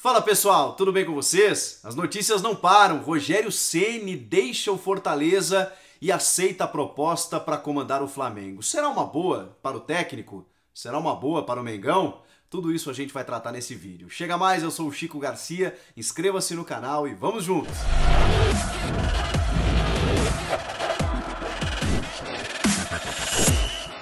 Fala pessoal, tudo bem com vocês? As notícias não param. Rogério Ceni deixa o Fortaleza e aceita a proposta para comandar o Flamengo. Será uma boa para o técnico? Será uma boa para o Mengão? Tudo isso a gente vai tratar nesse vídeo. Chega mais, eu sou o Chico Garcia, inscreva-se no canal e vamos juntos!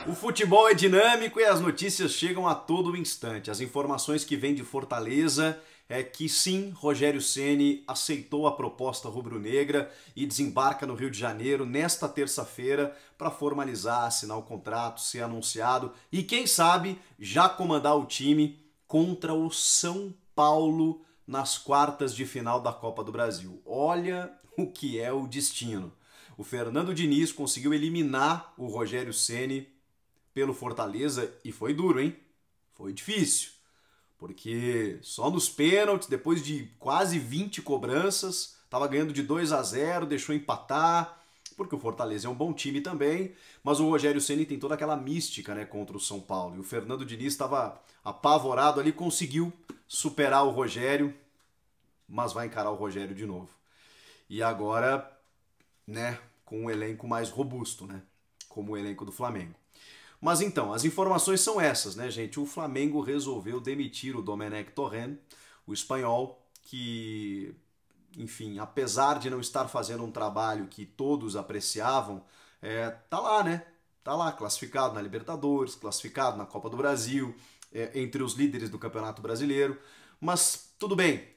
O futebol é dinâmico e as notícias chegam a todo instante. As informações que vêm de Fortaleza é que sim, Rogério Ceni aceitou a proposta rubro-negra e desembarca no Rio de Janeiro nesta terça-feira para formalizar, assinar o contrato, ser anunciado e quem sabe já comandar o time contra o São Paulo nas quartas de final da Copa do Brasil. Olha o que é o destino. O Fernando Diniz conseguiu eliminar o Rogério Ceni pelo Fortaleza e foi duro, hein? Foi difícil, porque só nos pênaltis, depois de quase 20 cobranças, estava ganhando de 2-0, deixou empatar, porque o Fortaleza é um bom time também, mas o Rogério Ceni tem toda aquela mística, né, contra o São Paulo, e o Fernando Diniz estava apavorado ali, conseguiu superar o Rogério, mas vai encarar o Rogério de novo. E agora, né, com um elenco mais robusto, né, como o elenco do Flamengo. Mas então, as informações são essas, né, gente? O Flamengo resolveu demitir o Domenech Torrent, o espanhol, que, enfim, apesar de não estar fazendo um trabalho que todos apreciavam, tá lá, né? Tá lá, classificado na Libertadores, classificado na Copa do Brasil, entre os líderes do Campeonato Brasileiro. Mas tudo bem,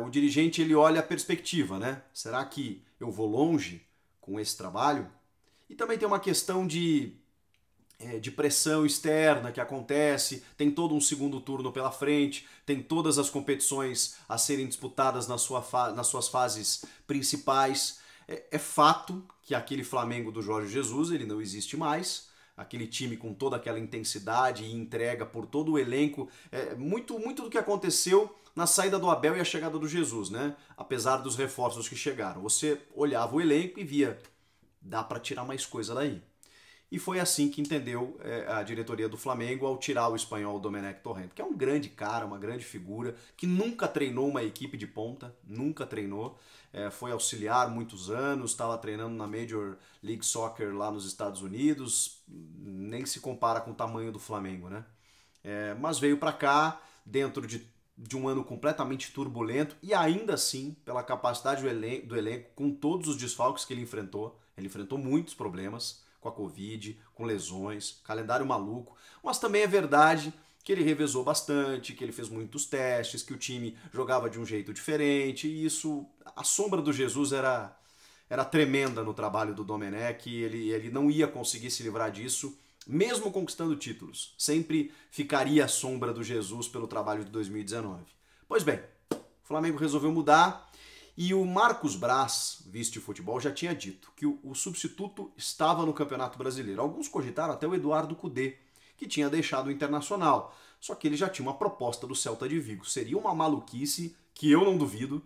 o dirigente ele olha a perspectiva, né? Será que eu vou longe com esse trabalho? E também tem uma questão de pressão externa que acontece, tem todo um segundo turno pela frente, tem todas as competições a serem disputadas nas suas fases principais. É fato que aquele Flamengo do Jorge Jesus ele não existe mais, aquele time com toda aquela intensidade e entrega por todo o elenco, muito do que aconteceu na saída do Abel e a chegada do Jesus, né? Apesar dos reforços que chegaram. Você olhava o elenco e via, dá para tirar mais coisa daí. E foi assim que entendeu a diretoria do Flamengo ao tirar o espanhol Domenech Torrent, que é um grande cara, uma grande figura, que nunca treinou uma equipe de ponta, nunca treinou, foi auxiliar muitos anos, estava treinando na Major League Soccer lá nos Estados Unidos, nem se compara com o tamanho do Flamengo, né? Mas veio para cá dentro de um ano completamente turbulento e ainda assim, pela capacidade do elenco, com todos os desfalques que ele enfrentou muitos problemas, com a Covid, com lesões, calendário maluco, mas também é verdade que ele revezou bastante, que ele fez muitos testes, que o time jogava de um jeito diferente, e isso, a sombra do Jesus era tremenda no trabalho do Domenech, e ele não ia conseguir se livrar disso, mesmo conquistando títulos. Sempre ficaria a sombra do Jesus pelo trabalho de 2019. Pois bem, o Flamengo resolveu mudar, e o Marcos Braz, vice de futebol, já tinha dito que o substituto estava no Campeonato Brasileiro. Alguns cogitaram até o Eduardo Cudê, que tinha deixado o Internacional. Só que ele já tinha uma proposta do Celta de Vigo. Seria uma maluquice, que eu não duvido,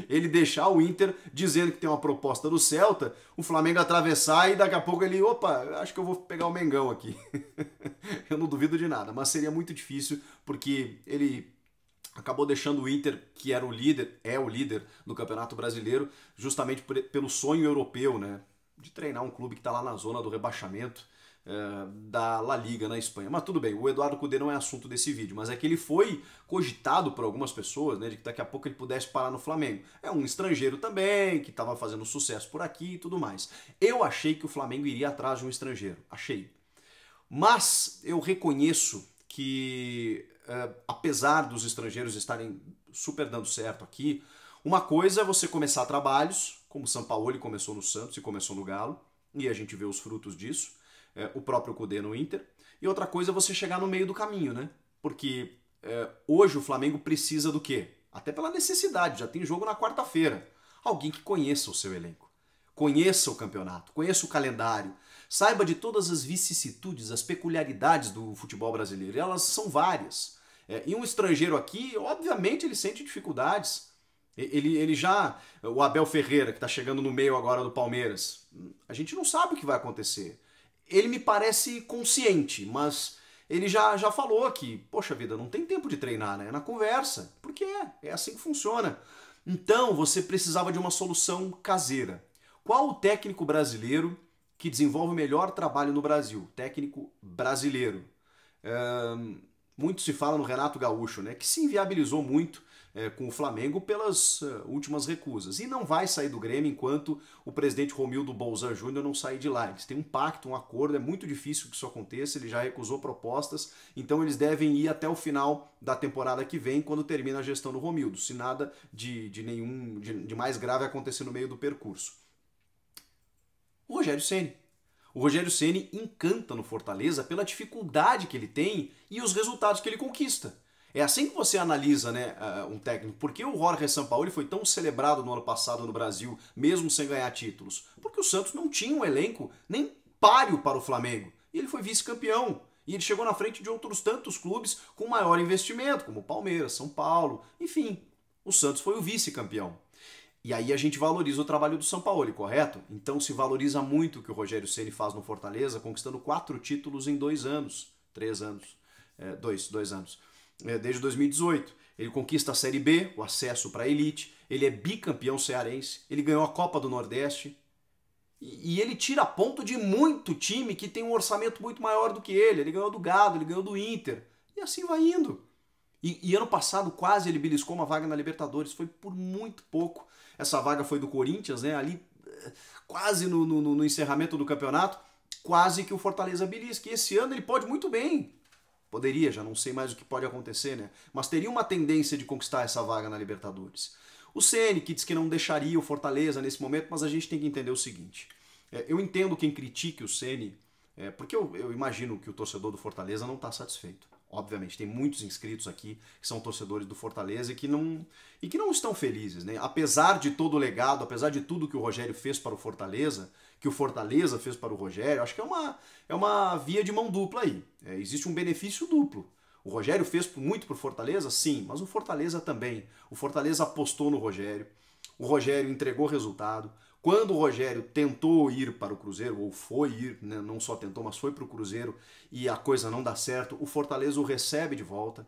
ele deixar o Inter dizendo que tem uma proposta do Celta, o Flamengo atravessar e daqui a pouco ele, opa, acho que eu vou pegar o Mengão aqui. Eu não duvido de nada, mas seria muito difícil porque ele acabou deixando o Inter, que era o líder do Campeonato Brasileiro, justamente pelo sonho europeu, né, de treinar um clube que está lá na zona do rebaixamento da La Liga na Espanha. Mas tudo bem, o Eduardo Cudê não é assunto desse vídeo, mas é que ele foi cogitado por algumas pessoas, né, de que daqui a pouco ele pudesse parar no Flamengo. É um estrangeiro também, que estava fazendo sucesso por aqui e tudo mais. Eu achei que o Flamengo iria atrás de um estrangeiro, achei. Mas eu reconheço que apesar dos estrangeiros estarem super dando certo aqui, uma coisa é você começar trabalhos, como o Sampaoli começou no Santos e começou no Galo, e a gente vê os frutos disso, o próprio Cudê no Inter, e outra coisa é você chegar no meio do caminho, né? Porque hoje o Flamengo precisa do quê? Até pela necessidade, já tem jogo na quarta-feira. Alguém que conheça o seu elenco, conheça o campeonato, conheça o calendário, saiba de todas as vicissitudes, as peculiaridades do futebol brasileiro, e elas são várias. E um estrangeiro aqui, obviamente, ele sente dificuldades. O Abel Ferreira, que está chegando no meio agora do Palmeiras, a gente não sabe o que vai acontecer. Ele me parece consciente, mas ele já falou que, poxa vida, não tem tempo de treinar, né? É na conversa. Porque é assim que funciona. Então, você precisava de uma solução caseira. Qual o técnico brasileiro que desenvolve o melhor trabalho no Brasil? Técnico brasileiro. Muito se fala no Renato Gaúcho, né? Que se inviabilizou muito com o Flamengo pelas últimas recusas. E não vai sair do Grêmio enquanto o presidente Romildo Bolzan Júnior não sair de lá. Eles têm um pacto, um acordo, é muito difícil que isso aconteça, ele já recusou propostas, então eles devem ir até o final da temporada que vem, quando termina a gestão do Romildo, se nada de mais grave acontecer no meio do percurso. O Rogério Ceni. O Rogério Ceni encanta no Fortaleza pela dificuldade que ele tem e os resultados que ele conquista. É assim que você analisa, né, um técnico. Por que o Jorge Sampaoli foi tão celebrado no ano passado no Brasil, mesmo sem ganhar títulos? Porque o Santos não tinha um elenco nem páreo para o Flamengo. E ele foi vice-campeão. E ele chegou na frente de outros tantos clubes com maior investimento, como Palmeiras, São Paulo, enfim. O Santos foi o vice-campeão. E aí a gente valoriza o trabalho do Sampaoli, correto? Então se valoriza muito o que o Rogério Ceni faz no Fortaleza, conquistando 4 títulos em 2 anos. 3 anos. 2 anos. Desde 2018. Ele conquista a Série B, o acesso para a elite, ele é bicampeão cearense, ele ganhou a Copa do Nordeste e ele tira ponto de muito time que tem um orçamento muito maior do que ele ganhou do Galo, ele ganhou do Inter, e assim vai indo. E ano passado quase ele beliscou uma vaga na Libertadores, foi por muito pouco. Essa vaga foi do Corinthians, né? Ali quase no encerramento do campeonato, quase que o Fortaleza belisca. E esse ano ele pode muito bem. Poderia, já não sei mais o que pode acontecer, né? Mas teria uma tendência de conquistar essa vaga na Libertadores. O Ceni, que diz que não deixaria o Fortaleza nesse momento, mas a gente tem que entender o seguinte. Eu entendo quem critique o Ceni, porque eu imagino que o torcedor do Fortaleza não está satisfeito. Obviamente, tem muitos inscritos aqui que são torcedores do Fortaleza e que não estão felizes, né? Apesar de todo o legado, apesar de tudo que o Rogério fez para o Fortaleza, que o Fortaleza fez para o Rogério, acho que é uma via de mão dupla aí. Existe um benefício duplo. O Rogério fez muito para o Fortaleza? Sim, mas o Fortaleza também. O Fortaleza apostou no Rogério, o Rogério entregou resultado. Quando o Rogério tentou ir para o Cruzeiro, ou foi ir, né, não só tentou, mas foi para o Cruzeiro, e a coisa não dá certo, o Fortaleza o recebe de volta.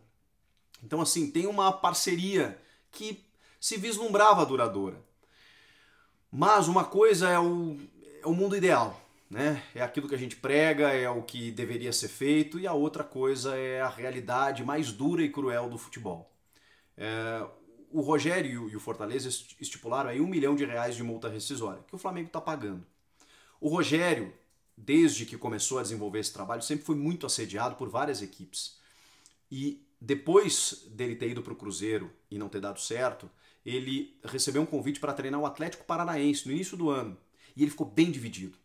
Então, assim, tem uma parceria que se vislumbrava duradoura. Mas uma coisa é o mundo ideal, né? É aquilo que a gente prega, é o que deveria ser feito, e a outra coisa é a realidade mais dura e cruel do futebol. O Rogério e o Fortaleza estipularam aí R$1 milhão de multa rescisória, que o Flamengo está pagando. O Rogério, desde que começou a desenvolver esse trabalho, sempre foi muito assediado por várias equipes. E depois dele ter ido para o Cruzeiro e não ter dado certo, ele recebeu um convite para treinar o Atlético Paranaense no início do ano. E ele ficou bem dividido.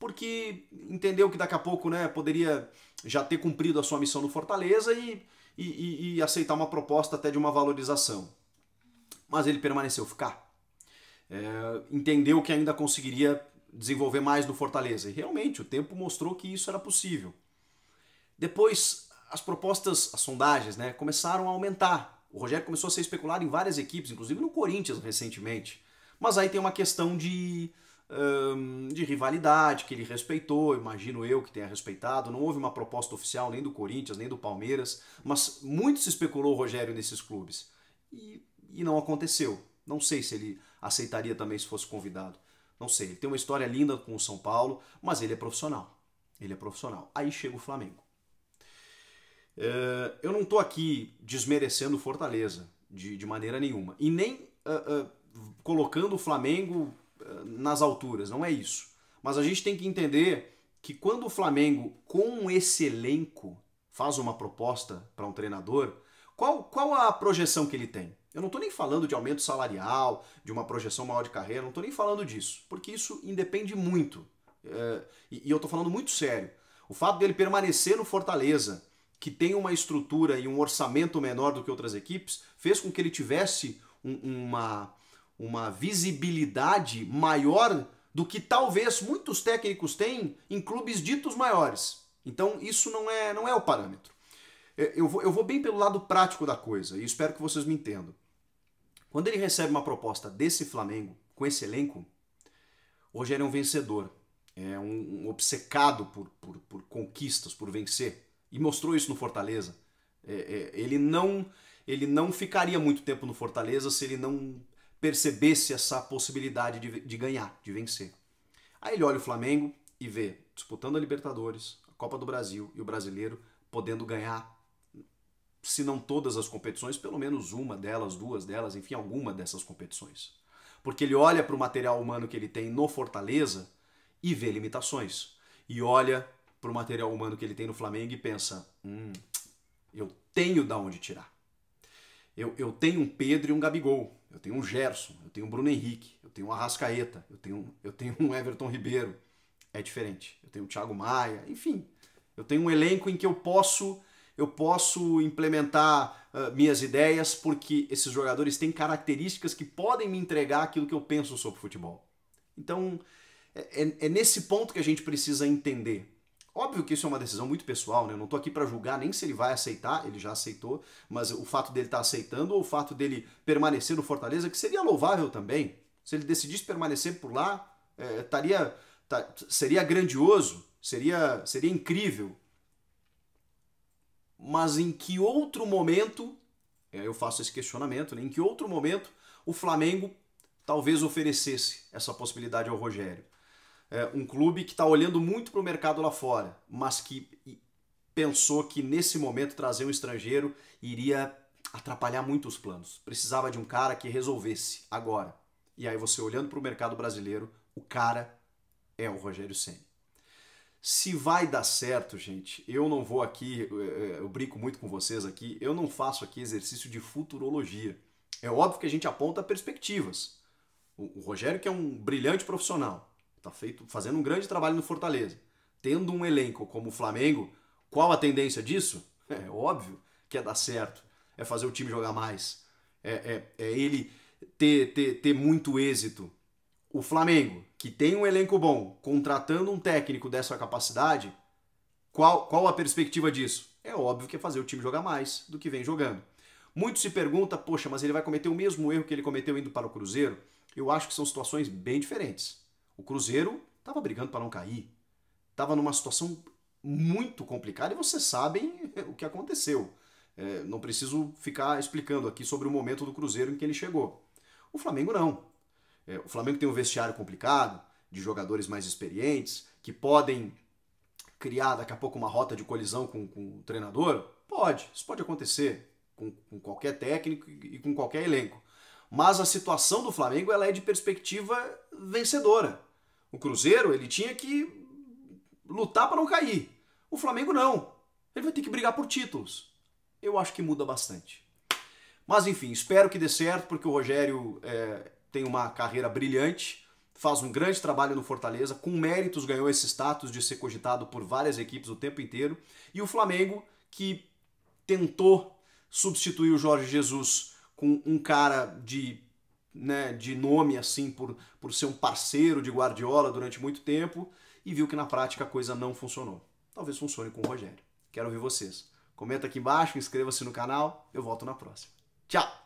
Porque entendeu que daqui a pouco, né, poderia já ter cumprido a sua missão no Fortaleza e aceitar uma proposta até de uma valorização. Mas ele permaneceu ficar. Entendeu que ainda conseguiria desenvolver mais no Fortaleza. E realmente o tempo mostrou que isso era possível. Depois as propostas, as sondagens, né, começaram a aumentar. O Rogério começou a ser especulado em várias equipes, inclusive no Corinthians recentemente. Mas aí tem uma questão de rivalidade que ele respeitou, imagino eu que tenha respeitado. Não houve uma proposta oficial nem do Corinthians, nem do Palmeiras, mas muito se especulou o Rogério nesses clubes. E não aconteceu. Não sei se ele aceitaria também se fosse convidado. Não sei. Ele tem uma história linda com o São Paulo, mas ele é profissional. Ele é profissional. Aí chega o Flamengo. Eu não estou aqui desmerecendo o Fortaleza de maneira nenhuma. E nem colocando o Flamengo nas alturas. Não é isso. Mas a gente tem que entender que quando o Flamengo, com esse elenco, faz uma proposta para um treinador, qual a projeção que ele tem? Eu não estou nem falando de aumento salarial, de uma projeção maior de carreira, não estou nem falando disso, porque isso independe muito. E eu estou falando muito sério. O fato dele permanecer no Fortaleza, que tem uma estrutura e um orçamento menor do que outras equipes, fez com que ele tivesse uma visibilidade maior do que talvez muitos técnicos têm em clubes ditos maiores. Então isso não é o parâmetro. Eu vou bem pelo lado prático da coisa e espero que vocês me entendam. Quando ele recebe uma proposta desse Flamengo, com esse elenco, o Rogério é um vencedor, é um obcecado por conquistas, por vencer. E mostrou isso no Fortaleza. Ele não ficaria muito tempo no Fortaleza se ele não percebesse essa possibilidade de ganhar, de vencer. Aí ele olha o Flamengo e vê disputando a Libertadores, a Copa do Brasil e o Brasileiro, podendo ganhar, se não todas as competições, pelo menos uma delas, duas delas, enfim, alguma dessas competições. Porque ele olha para o material humano que ele tem no Fortaleza e vê limitações. E olha para o material humano que ele tem no Flamengo e pensa, eu tenho da onde tirar. Eu tenho um Pedro e um Gabigol, eu tenho um Gerson, eu tenho um Bruno Henrique, eu tenho um Arrascaeta, eu tenho um Everton Ribeiro. É diferente. Eu tenho o Thiago Maia, enfim. Eu tenho um elenco em que eu posso implementar minhas ideias porque esses jogadores têm características que podem me entregar aquilo que eu penso sobre futebol. Então, é nesse ponto que a gente precisa entender. Óbvio que isso é uma decisão muito pessoal, né? Eu não estou aqui para julgar nem se ele vai aceitar, ele já aceitou, mas o fato dele estar aceitando ou o fato dele permanecer no Fortaleza, que seria louvável também. Se ele decidisse permanecer por lá, seria grandioso, seria incrível. Mas em que outro momento, eu faço esse questionamento, né? Em que outro momento o Flamengo talvez oferecesse essa possibilidade ao Rogério? Um clube que está olhando muito para o mercado lá fora, mas que pensou que nesse momento trazer um estrangeiro iria atrapalhar muito os planos. Precisava de um cara que resolvesse agora. E aí você olhando para o mercado brasileiro, o cara é o Rogério Ceni. Se vai dar certo, gente, eu não vou aqui, eu brinco muito com vocês aqui, eu não faço aqui exercício de futurologia. É óbvio que a gente aponta perspectivas. O Rogério, que é um brilhante profissional, está fazendo um grande trabalho no Fortaleza. Tendo um elenco como o Flamengo, qual a tendência disso? É óbvio que é dar certo, é fazer o time jogar mais, é ele ter muito êxito. O Flamengo, que tem um elenco bom, contratando um técnico dessa capacidade, qual a perspectiva disso? É óbvio que é fazer o time jogar mais do que vem jogando. Muito se pergunta, poxa, mas ele vai cometer o mesmo erro que ele cometeu indo para o Cruzeiro? Eu acho que são situações bem diferentes. O Cruzeiro estava brigando para não cair. Estava numa situação muito complicada e vocês sabem o que aconteceu. Não preciso ficar explicando aqui sobre o momento do Cruzeiro em que ele chegou. O Flamengo não. O Flamengo tem um vestiário complicado, de jogadores mais experientes, que podem criar daqui a pouco uma rota de colisão com o treinador. Isso pode acontecer com qualquer técnico e com qualquer elenco. Mas a situação do Flamengo ela é de perspectiva vencedora. O Cruzeiro ele tinha que lutar para não cair. O Flamengo não. Ele vai ter que brigar por títulos. Eu acho que muda bastante. Mas enfim, espero que dê certo, porque o Rogério tem uma carreira brilhante, faz um grande trabalho no Fortaleza, com méritos ganhou esse status de ser cogitado por várias equipes o tempo inteiro. E o Flamengo, que tentou substituir o Jorge Jesus com um cara de nome assim por ser um parceiro de Guardiola durante muito tempo e viu que na prática a coisa não funcionou. Talvez funcione com o Rogério. Quero ouvir vocês. Comenta aqui embaixo, inscreva-se no canal, eu volto na próxima. Tchau!